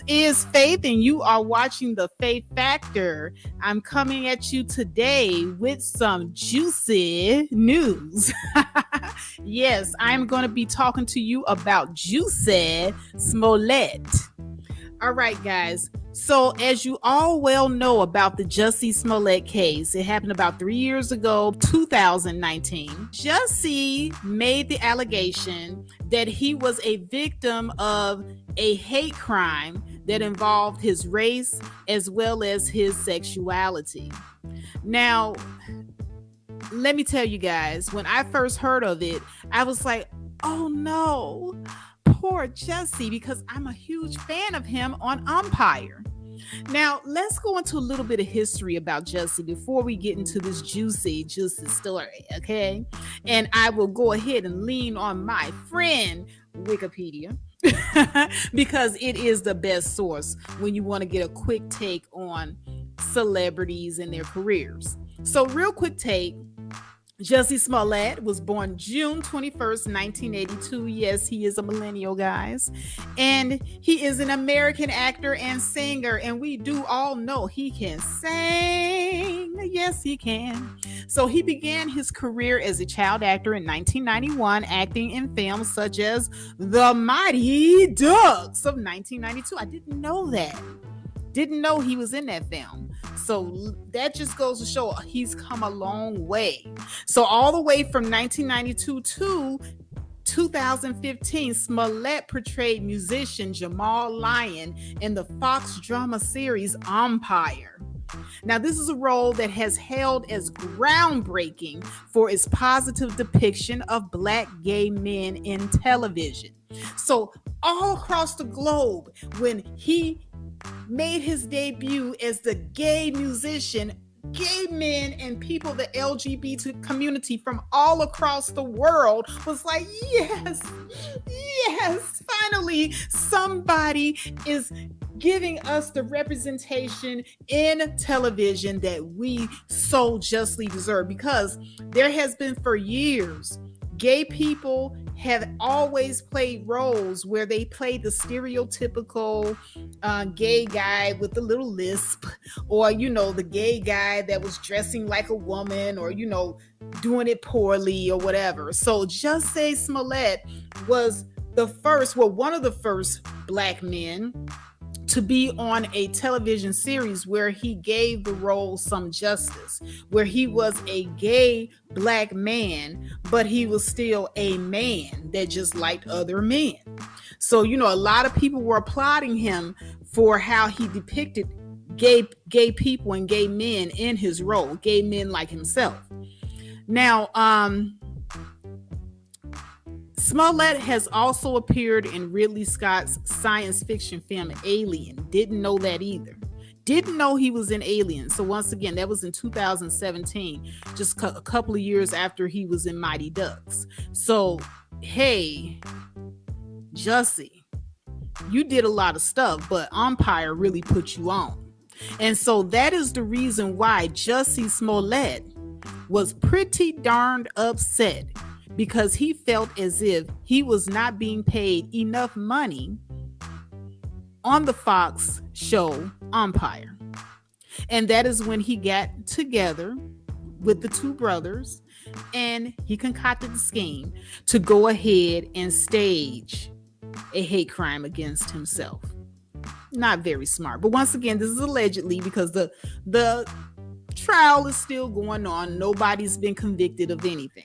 is Faith, and you are watching The Faith Factor. I'm coming at you today with some juicy news. Yes, I'm going to be talking to you about Jussie Smollett. All right, guys. So, as you all well know about the Jussie Smollett case, it happened about 3 years ago, 2019. Jussie made the allegation that he was a victim of a hate crime that involved his race as well as his sexuality. Now, let me tell you guys, when I first heard of it, I was like, oh no, poor Jussie, because I'm a huge fan of him on Umpire. Now, let's go into a little bit of history about Jussie before we get into this juicy story, okay? And I will go ahead and lean on my friend, Wikipedia, because it is the best source when you want to get a quick take on celebrities and their careers. So, real quick take. Jussie Smollett was born June 21st, 1982. Yes, he is a millennial, guys. And he is an American actor and singer. And we do all know he can sing. Yes, he can. So he began his career as a child actor in 1991, acting in films such as The Mighty Ducks of 1992. I didn't know that. Didn't know he was in that film. So that just goes to show he's come a long way. So all the way from 1992 to 2015, Smollett portrayed musician Jamal Lyon in the Fox drama series Umpire. Now, this is a role that has held as groundbreaking for its positive depiction of Black gay men in television. So all across the globe, when he made his debut as the gay musician, gay men and people, the LGBT community from all across the world was like, yes, finally somebody is giving us the representation in television that we so justly deserve. Because there has been for years, gay people have always played roles where they played the stereotypical gay guy with the little lisp, or, the gay guy that was dressing like a woman, or, doing it poorly or whatever. So Jussie Smollett was one of the first Black men to be on a television series where he gave the role some justice, where he was a gay Black man, but he was still a man that just liked other men. So, a lot of people were applauding him for how he depicted gay people and gay men in his role, gay men like himself. Now, Smollett has also appeared in Ridley Scott's science fiction film Alien. Didn't know that either. Didn't know he was in Alien. So once again, that was in 2017, just a couple of years after he was in Mighty Ducks. So, hey, Jussie, you did a lot of stuff, but Umpire really put you on. And so that is the reason why Jussie Smollett was pretty darned upset, because he felt as if he was not being paid enough money on the Fox show Umpire. And that is when he got together with the two brothers and he concocted the scheme to go ahead and stage a hate crime against himself. Not very smart. But once again, this is allegedly, because the trial is still going on. Nobody's been convicted of anything.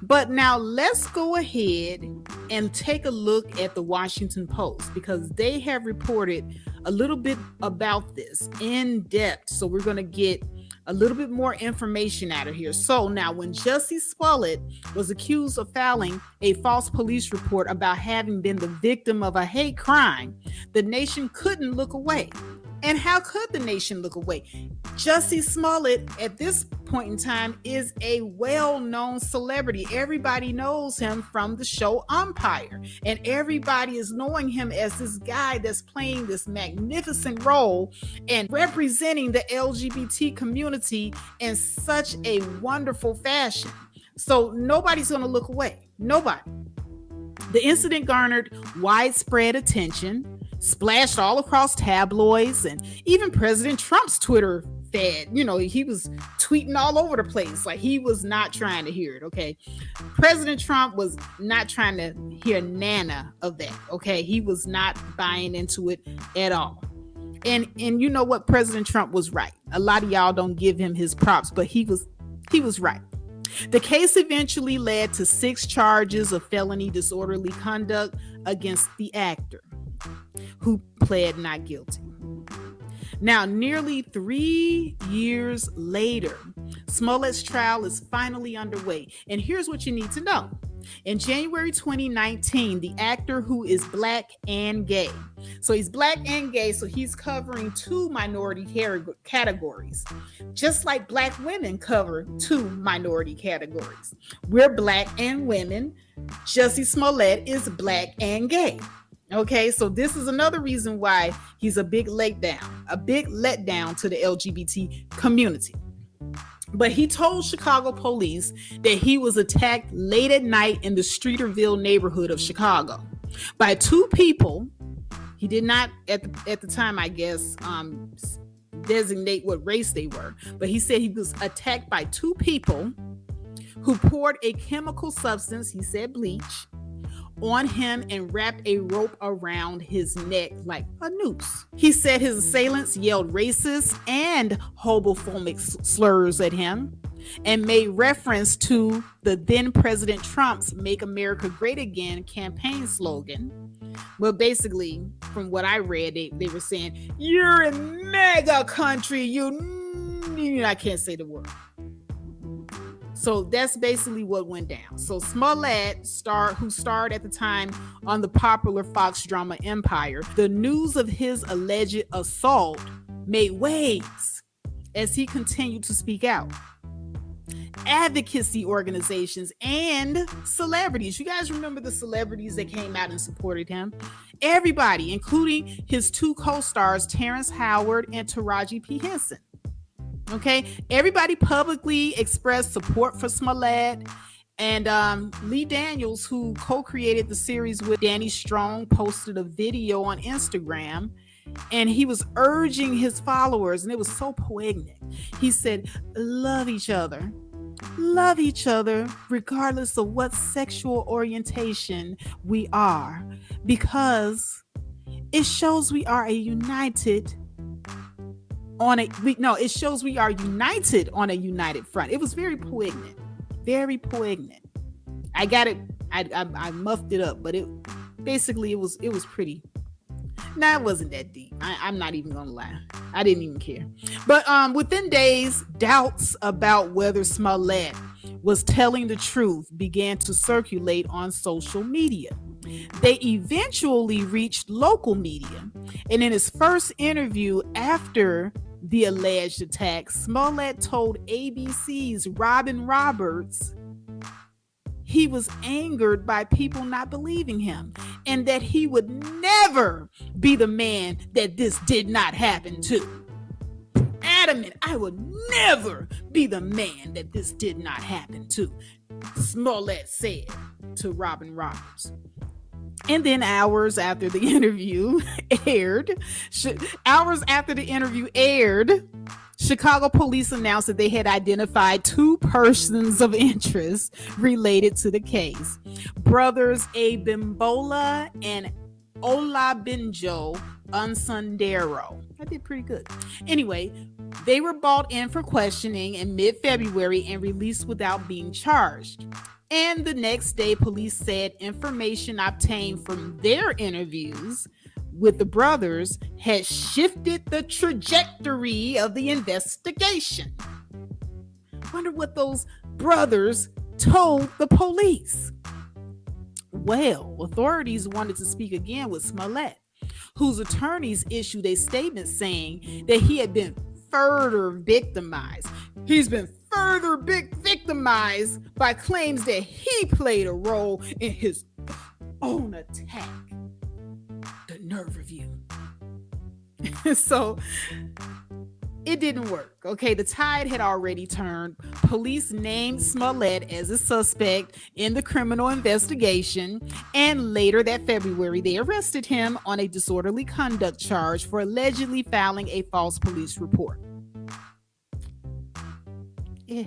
But now let's go ahead and take a look at the Washington Post, because they have reported a little bit about this in depth. So we're going to get a little bit more information out of here. So now, when Jussie Smollett was accused of filing a false police report about having been the victim of a hate crime, the nation couldn't look away. And how could the nation look away? Jussie Smollett, at this point in time, is a well-known celebrity. Everybody knows him from the show Umpire. And everybody is knowing him as this guy that's playing this magnificent role and representing the LGBT community in such a wonderful fashion. So nobody's going to look away. Nobody. The incident garnered widespread attention splashed all across tabloids and even President Trump's Twitter fed. He was tweeting all over the place. Like, he was not trying to hear it, okay? President Trump was not trying to hear nana of that, okay? He was not buying into it at all. And you know what? President Trump was right. A lot of y'all don't give him his props, but he was right. The case eventually led to 6 charges of felony disorderly conduct against the actor, who pled not guilty. Now, nearly 3 years later, Smollett's trial is finally underway. And here's what you need to know. In January 2019, the actor, who is Black and gay, so he's Black and gay, so he's covering 2 minority categories, just like Black women cover 2 minority categories. We're Black and women. Jussie Smollett is Black and gay. Okay, so this is another reason why he's a big letdown to the LGBT community. But he told Chicago police that he was attacked late at night in the Streeterville neighborhood of Chicago by 2 people. He did not, at the time, I guess, designate what race they were. But he said he was attacked by 2 people who poured a chemical substance, he said bleach, on him and wrapped a rope around his neck like a noose. He said his assailants yelled racist and homophobic slurs at him and made reference to the then President Trump's Make America Great Again campaign slogan. Well, basically, from what I read, they were saying, "You're in mega country, I can't say the word." So that's basically what went down. So Smollett, who starred at the time on the popular Fox drama Empire, the news of his alleged assault made waves as he continued to speak out. Advocacy organizations and celebrities. You guys remember the celebrities that came out and supported him? Everybody, including his 2 co-stars, Terrence Howard and Taraji P. Henson. Okay, everybody publicly expressed support for Smollett, and Lee Daniels, who co-created the series with Danny Strong, posted a video on Instagram, and he was urging his followers, and it was so poignant. He said, love each other regardless of what sexual orientation we are, because it shows we are united on a united front. It was very poignant. I got it. I muffed it up, but it was pretty. Nah, it wasn't that deep. I'm not even gonna lie. I didn't even care. But within days, doubts about whether Smollett was telling the truth began to circulate on social media. They eventually reached local media, and in his first interview after the alleged attack, Smollett told ABC's Robin Roberts he was angered by people not believing him, and that he would never be the man that this did not happen to. Adamant, I would never be the man that this did not happen to, Smollett said to Robin Roberts. And then hours after the interview aired, Chicago police announced that they had identified 2 persons of interest related to the case. Brothers Abimbola and Olabenjo Unsundero. I did pretty good. Anyway, they were brought in for questioning in mid-February and released without being charged. And the next day, police said information obtained from their interviews with the brothers had shifted the trajectory of the investigation. Wonder what those brothers told the police. Well, authorities wanted to speak again with Smollett, whose attorneys issued a statement saying that he had been further victimized. He's been further victimized by claims that he played a role in his own attack. The nerve of you. So It didn't work. Okay, the tide had already turned. Police named Smollett as a suspect in the criminal investigation, and later that February, they arrested him on a disorderly conduct charge for allegedly filing a false police report. Yeah.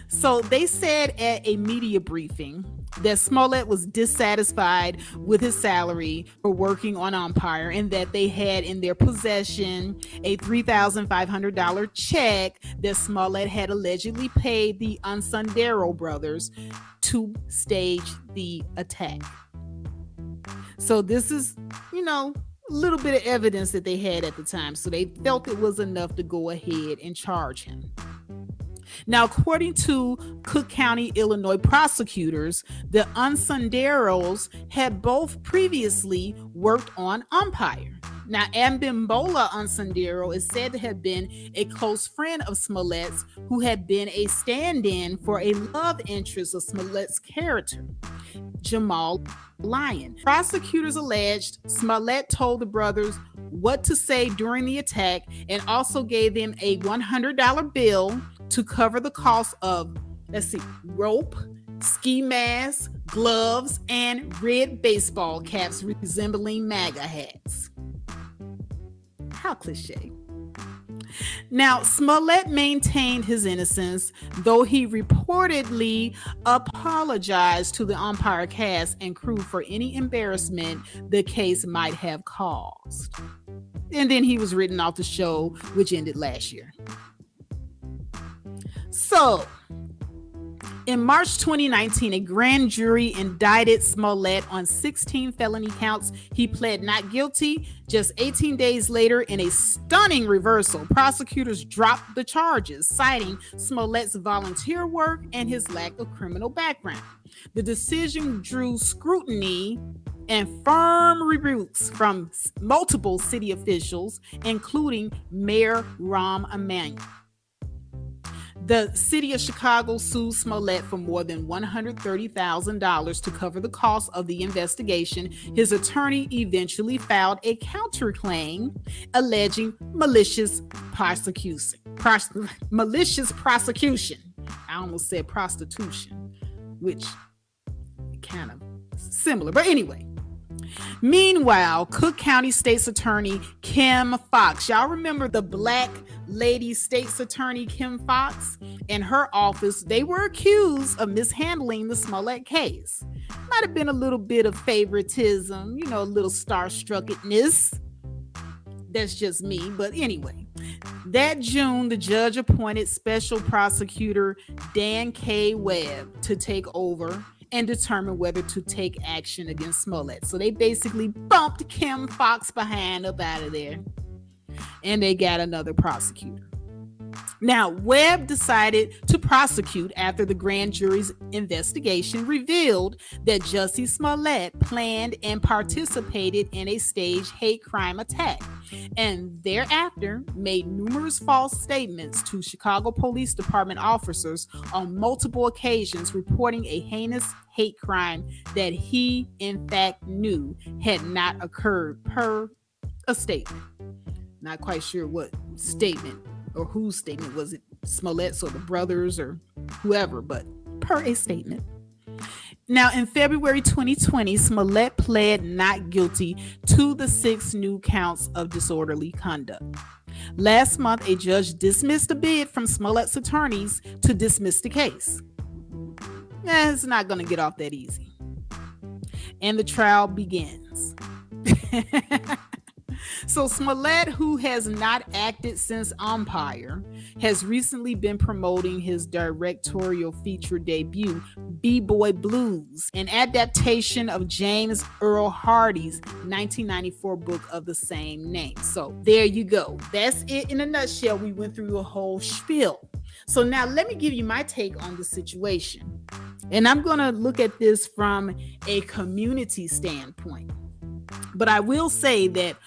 So they said at a media briefing that Smollett was dissatisfied with his salary for working on Umpire, and that they had in their possession a $3,500 check that Smollett had allegedly paid the Unsundero brothers to stage the attack. So this is, a little bit of evidence that they had at the time. So they felt it was enough to go ahead and charge him. Now, according to Cook County, Illinois prosecutors, the Unsunderos had both previously worked on Umpire. Now, Abimbola Unsundero is said to have been a close friend of Smollett's, who had been a stand-in for a love interest of Smollett's character, Jamal Lyon. Prosecutors alleged Smollett told the brothers what to say during the attack and also gave them a $100 bill to cover the cost of, rope, ski masks, gloves, and red baseball caps resembling MAGA hats. How cliche. Now, Smollett maintained his innocence, though he reportedly apologized to the Umpire cast and crew for any embarrassment the case might have caused. And then he was written off the show, which ended last year. So, in March 2019, a grand jury indicted Smollett on 16 felony counts. He pled not guilty. Just 18 days later, in a stunning reversal, prosecutors dropped the charges, citing Smollett's volunteer work and his lack of criminal background. The decision drew scrutiny and firm rebukes from multiple city officials, including Mayor Rahm Emanuel. The city of Chicago sued Smollett for more than $130,000 to cover the cost of the investigation. His attorney eventually filed a counterclaim alleging malicious prosecution. I almost said prostitution, which kind of similar, but anyway. Meanwhile, Cook County State's Attorney Kim Foxx, y'all remember the black lady state's attorney Kim Foxx? In her office, they were accused of mishandling the Smollett case. Might have been a little bit of favoritism, a little starstruckedness. That's just me, but anyway. That June, the judge appointed Special Prosecutor Dan K. Webb to take over and determine whether to take action against Smollett. So they basically bumped Kim Foxx behind up out of there, and they got another prosecutor. Now, Webb decided to prosecute after the grand jury's investigation revealed that Jussie Smollett planned and participated in a staged hate crime attack, and thereafter made numerous false statements to Chicago Police Department officers on multiple occasions, reporting a heinous hate crime that he, in fact, knew had not occurred, per a statement. Not quite sure what statement or whose statement was it, Smollett's or the brothers or whoever, but per a statement. Now, in February 2020, Smollett pled not guilty to the 6 new counts of disorderly conduct. Last month, a judge dismissed a bid from Smollett's attorneys to dismiss the case. It's not going to get off that easy. And the trial begins. So Smollett, who has not acted since Umpire, has recently been promoting his directorial feature debut, B-Boy Blues, an adaptation of James Earl Hardy's 1994 book of the same name. So there you go. That's it in a nutshell. We went through a whole spiel. So now let me give you my take on the situation. And I'm going to look at this from a community standpoint. But I will say that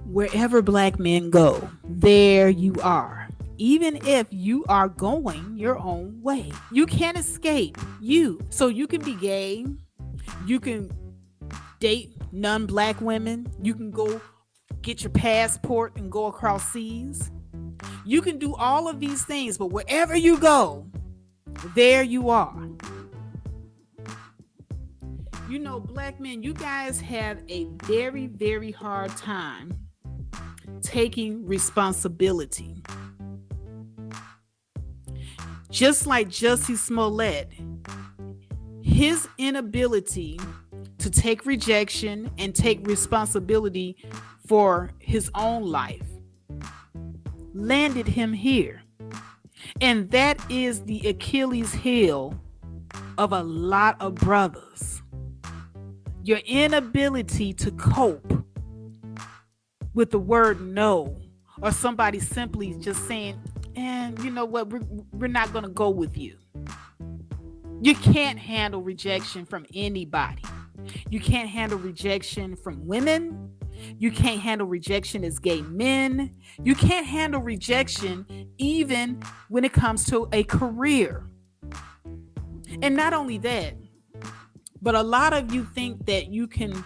wherever black men go, there you are. Even if you are going your own way, you can't escape you. So you can be gay, you can date non-black women, you can go get your passport and go across seas. You can do all of these things, but wherever you go, there you are. You know, black men, you guys have a very, very hard time taking responsibility. Just like Jussie Smollett, his inability to take rejection and take responsibility for his own life landed him here. And that is the Achilles heel of a lot of brothers. Your inability to cope with the word no, or somebody simply just saying, and you know what, we're not going to go with you. You can't handle rejection from anybody. You can't handle rejection from women. You can't handle rejection as gay men. You can't handle rejection even when it comes to a career. And not only that, but a lot of you think that you can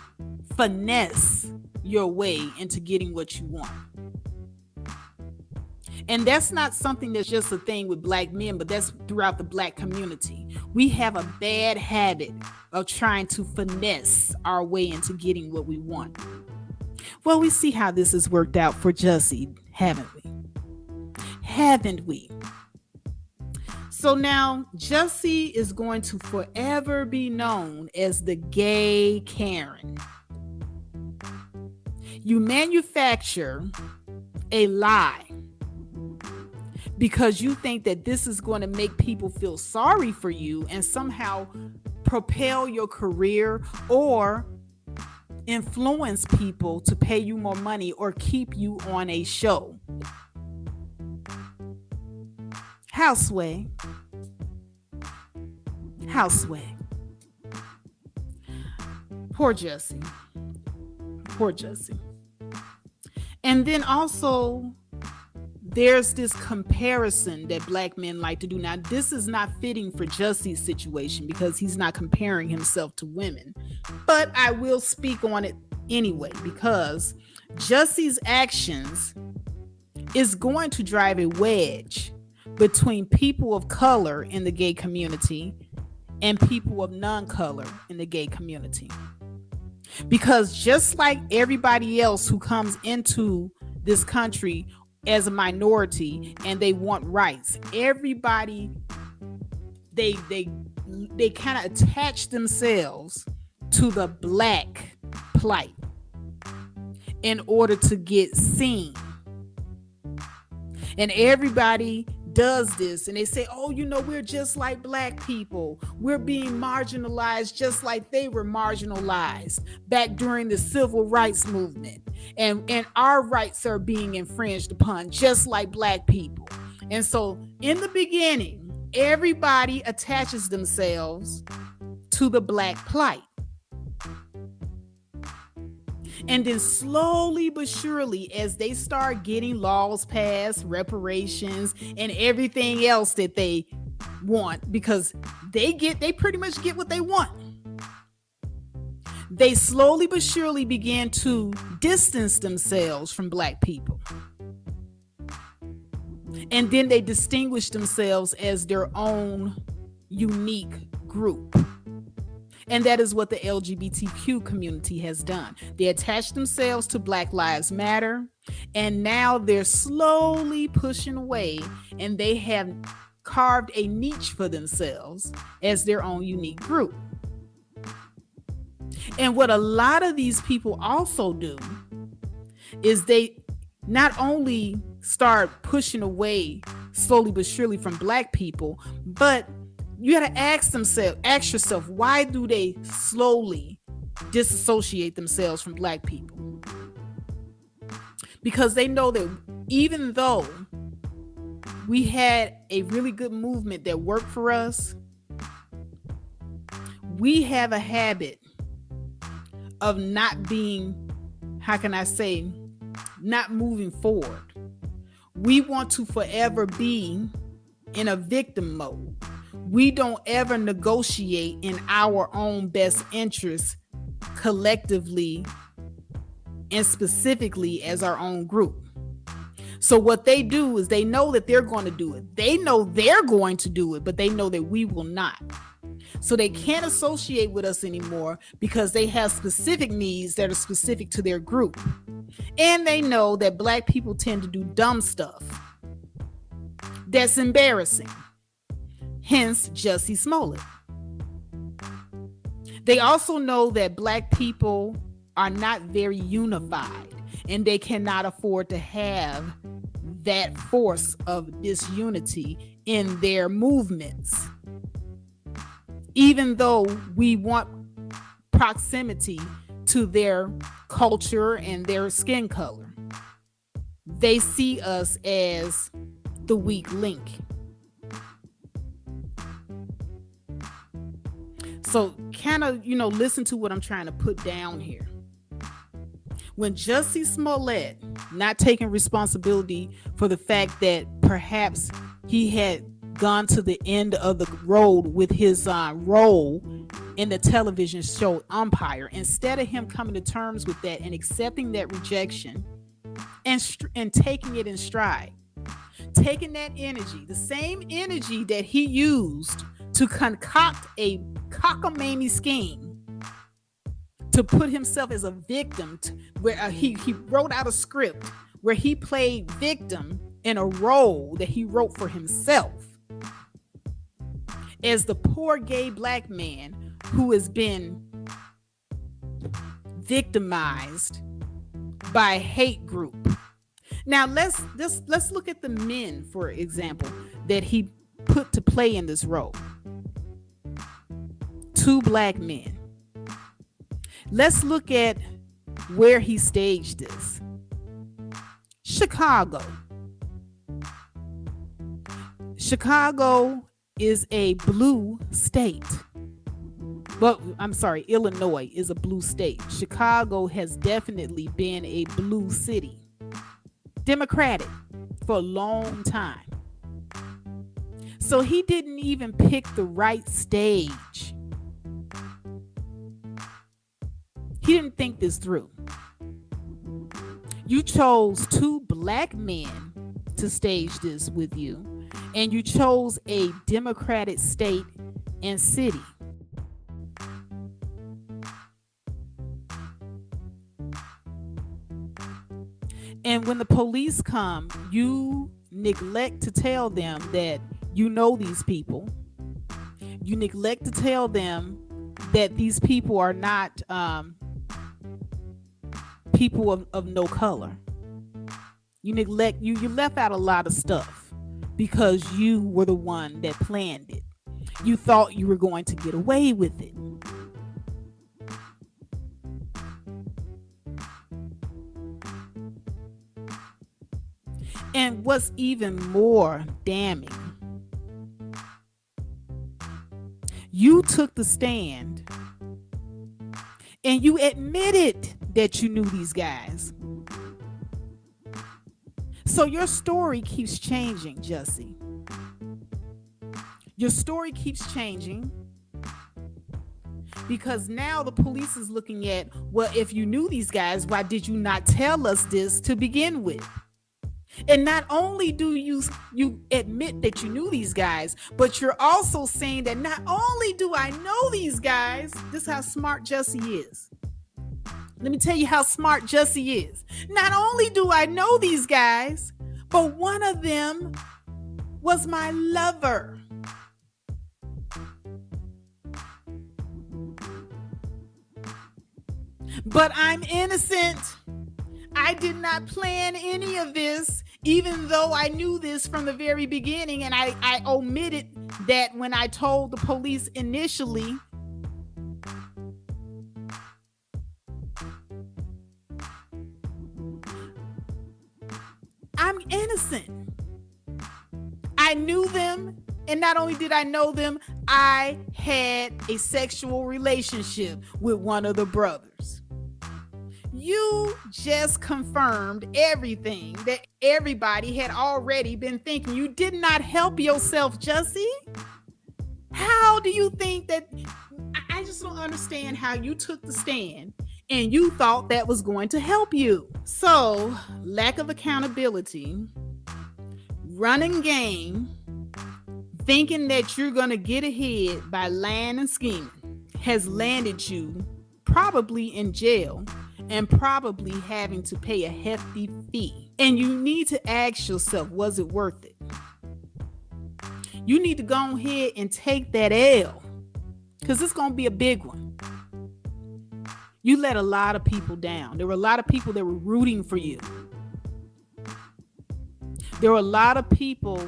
finesse your way into getting what you want. And that's not something that's just a thing with black men, but that's throughout the black community. We have a bad habit of trying to finesse our way into getting what we want. Well, we see how this has worked out for Jussie, haven't we? Haven't we? So now Jussie is going to forever be known as the gay Karen. You manufacture a lie because you think that this is going to make people feel sorry for you and somehow propel your career or influence people to pay you more money or keep you on a show. Houseway. Poor Jussie. And then also, there's this comparison that black men like to do. Now, this is not fitting for Jussie's situation because he's not comparing himself to women. But I will speak on it anyway because Jussie's actions is going to drive a wedge between people of color in the gay community and people of non-color in the gay community. Because just like everybody else who comes into this country as a minority and they want rights, everybody, they kind of attach themselves to the black plight in order to get seen. And everybody does this and they say, oh, you know, we're just like black people. We're being marginalized just like they were marginalized back during the civil rights movement. And our rights are being infringed upon just like black people. And so in the beginning, everybody attaches themselves to the black plight. And then slowly but surely, as they start getting laws passed, reparations, and everything else that they want, because they pretty much get what they want. They slowly but surely began to distance themselves from black people. And then they distinguish themselves as their own unique group. And that is what the LGBTQ community has done. They attach themselves to Black Lives Matter, and now they're slowly pushing away, and they have carved a niche for themselves as their own unique group. And what a lot of these people also do is they not only start pushing away slowly but surely from black people, but you got to ask yourself, why do they slowly disassociate themselves from black people? Because they know that even though we had a really good movement that worked for us, we have a habit of not being, not moving forward. We want to forever be in a victim mode. We don't ever negotiate in our own best interest collectively and specifically as our own group. So what they do is they know that they're going to do it. They know they're going to do it, but they know that we will not. So they can't associate with us anymore because they have specific needs that are specific to their group. And they know that Black people tend to do dumb stuff that's embarrassing. Hence, Jussie Smollett. They also know that Black people are not very unified, and they cannot afford to have that force of disunity in their movements. Even though we want proximity to their culture and their skin color, they see us as the weak link. So kind of, listen to what I'm trying to put down here. When Jussie Smollett not taking responsibility for the fact that perhaps he had gone to the end of the road with his role in the television show Umpire, instead of him coming to terms with that and accepting that rejection and taking it in stride, taking that energy, the same energy that he used to concoct a cockamamie scheme to put himself as a victim, where he wrote out a script where he played victim in a role that he wrote for himself as the poor gay Black man who has been victimized by a hate group. Now let's look at the men, for example, that he put to play in this role. 2 Black men. Let's look at where he staged this. Chicago. Chicago is a blue state. Well, I'm sorry, Illinois is a blue state. Chicago has definitely been a blue city. Democratic for a long time. So he didn't even pick the right stage. He didn't think this through. You chose 2 Black men to stage this with you, and you chose a Democratic state and city. And when the police come, you neglect to tell them that you know these people. You neglect to tell them that these people are not people of no color. You left out a lot of stuff because you were the one that planned it. You thought you were going to get away with it. And what's even more damning, you took the stand and you admitted that you knew these guys. So your story keeps changing, Jussie. Your story keeps changing because now the police is looking at, well, if you knew these guys, why did you not tell us this to begin with? And not only do you admit that you knew these guys, but you're also saying that not only do I know these guys, this is how smart Jussie is. Let me tell you how smart Jussie is. Not only do I know these guys, but one of them was my lover. But I'm innocent. I did not plan any of this, even though I knew this from the very beginning, and I omitted that when I told the police initially. I'm innocent. I knew them, and not only did I know them, I had a sexual relationship with one of the brothers. You just confirmed everything that everybody had already been thinking. You did not help yourself, Jussie. How do you think that? I just don't understand how you took the stand And you thought that was going to help you. So, lack of accountability, running game, thinking that you're going to get ahead by lying and scheming has landed you probably in jail and probably having to pay a hefty fee. And you need to ask yourself, was it worth it? You need to go ahead and take that L, because it's going to be a big one. You let a lot of people down. There were a lot of people that were rooting for you. There were a lot of people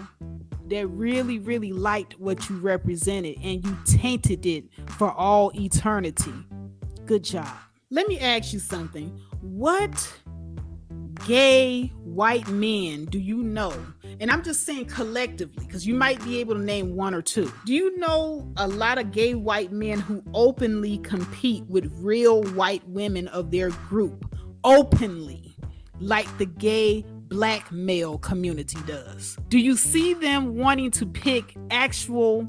that really, really liked what you represented, and you tainted it for all eternity. Good job. Let me ask you something. What gay white men do you know? And I'm just saying collectively, because you might be able to name one or two. Do you know a lot of gay white men who openly compete with real white women of their group? Openly, like the gay black male community does. Do you see them wanting to pick actual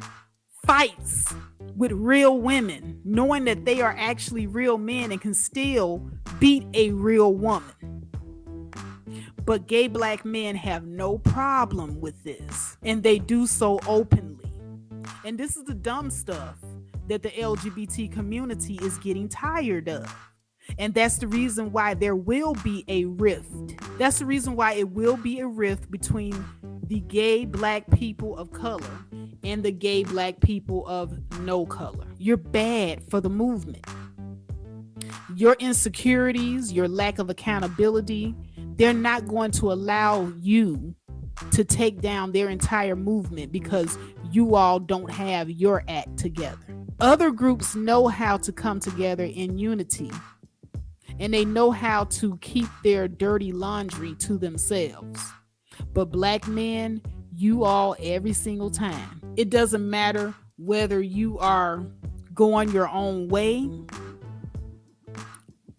fights with real women, knowing that they are actually real men and can still beat a real woman? But gay black men have no problem with this, and they do so openly. And this is the dumb stuff that the LGBT community is getting tired of. And that's the reason why there will be a rift. That's the reason why it will be a rift between the gay black people of color and the gay black people of no color. You're bad for the movement. Your insecurities, your lack of accountability, they're not going to allow you to take down their entire movement because you all don't have your act together. Other groups know how to come together in unity, and they know how to keep their dirty laundry to themselves. But black men, you all every single time. It doesn't matter whether you are going your own way,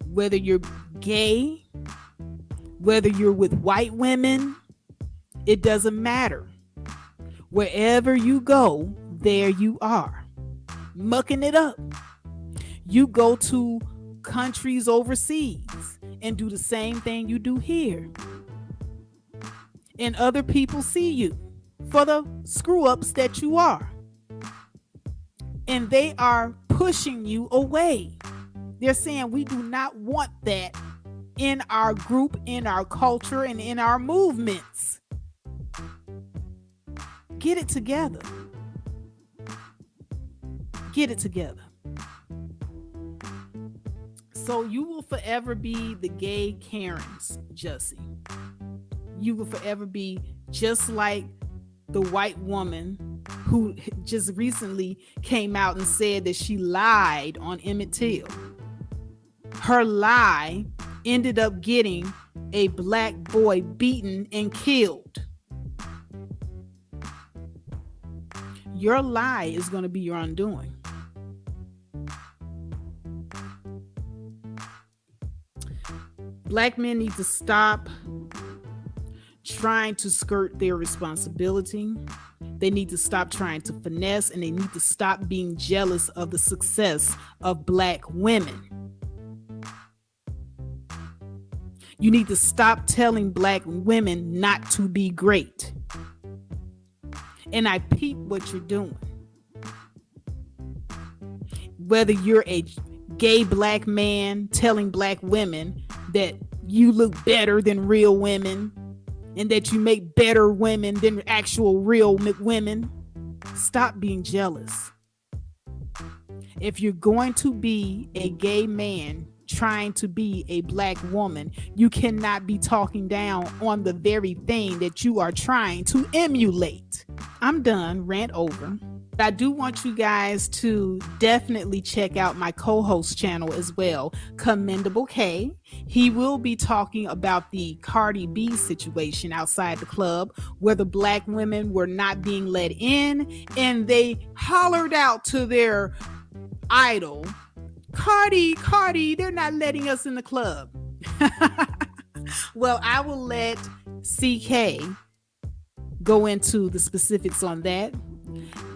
whether you're gay, whether you're with white women, it doesn't matter. Wherever you go, there you are, mucking it up. You go to countries overseas and do the same thing you do here. And other people see you for the screw ups that you are. And they are pushing you away. They're saying we do not want that in our group, in our culture, and in our movements. Get it together. Get it together. So you will forever be the gay Karens, Jussie. You will forever be just like the white woman who just recently came out and said that she lied on Emmett Till. Her lie ended up getting a black boy beaten and killed. Your lie is going to be your undoing. Black men need to stop trying to skirt their responsibility. They need to stop trying to finesse, and they need to stop being jealous of the success of black women. You need to stop telling black women not to be great. And I peep what you're doing. Whether you're a gay black man telling black women that you look better than real women and that you make better women than actual real women, stop being jealous. If you're going to be a gay man trying to be a black woman, you cannot be talking down on the very thing that you are trying to emulate. I'm done, rant over. I do want you guys to definitely check out my co-host channel as well, Commendable K. He will be talking about the Cardi B situation outside the club where the black women were not being let in and they hollered out to their idol, Cardi, they're not letting us in the club. Well, I will let CK go into the specifics on that.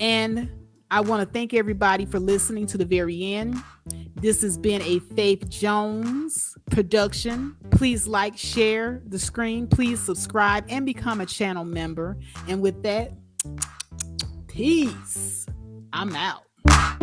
And I want to thank everybody for listening to the very end. This has been a Faith Jones production. Please like, share the screen. Please subscribe and become a channel member. And with that, peace. I'm out.